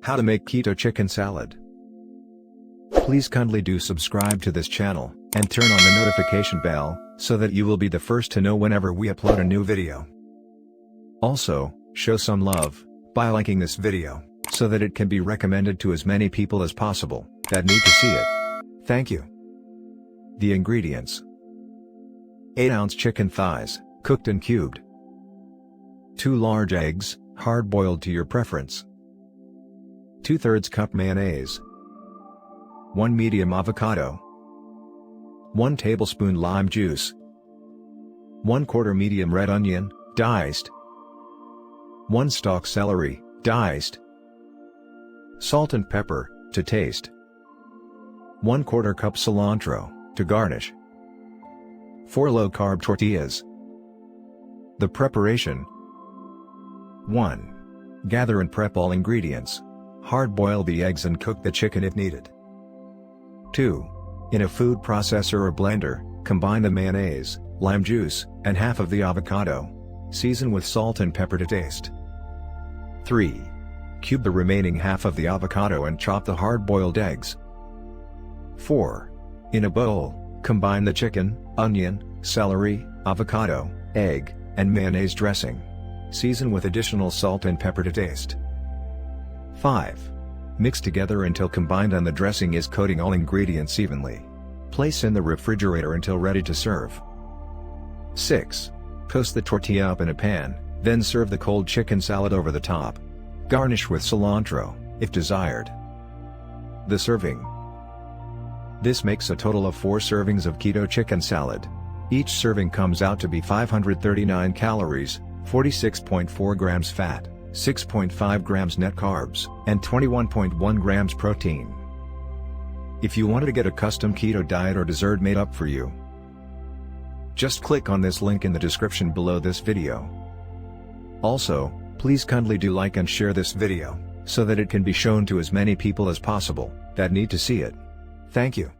How to make keto chicken salad. Please kindly do subscribe to this channel, and turn on the notification bell, so that you will be the first to know whenever we upload a new video. Also, show some love, by liking this video, so that it can be recommended to as many people as possible, that need to see it. Thank you. The ingredients: 8-ounce chicken thighs, cooked and cubed. 2 large eggs, hard-boiled to your preference. 2/3 cup mayonnaise. 1 medium avocado. 1 tablespoon lime juice. 1/4 medium red onion, diced. 1 stalk celery, diced. Salt and pepper, to taste. 1/4 cup cilantro, to garnish. 4 low-carb tortillas. The preparation: 1. Gather and prep all ingredients. Hard-boil the eggs and cook the chicken if needed. 2. In a food processor or blender, combine the mayonnaise, lime juice, and half of the avocado. Season with salt and pepper to taste. 3. Cube the remaining half of the avocado and chop the hard-boiled eggs. 4. In a bowl, combine the chicken, onion, celery, avocado, egg, and mayonnaise dressing. Season with additional salt and pepper to taste. 5. Mix together until combined and the dressing is coating all ingredients evenly. Place in the refrigerator until ready to serve. 6. Toast the tortilla up in a pan, then serve the cold chicken salad over the top. Garnish with cilantro, if desired. The serving. This makes a total of 4 servings of keto chicken salad. Each serving comes out to be 539 calories, 46.4 grams fat, 6.5 grams net carbs, and 21.1 grams protein. If you wanted to get a custom keto diet or dessert made up for you, just click on this link in the description below this video. Also, please kindly do like and share this video, so that it can be shown to as many people as possible, that need to see it. Thank you.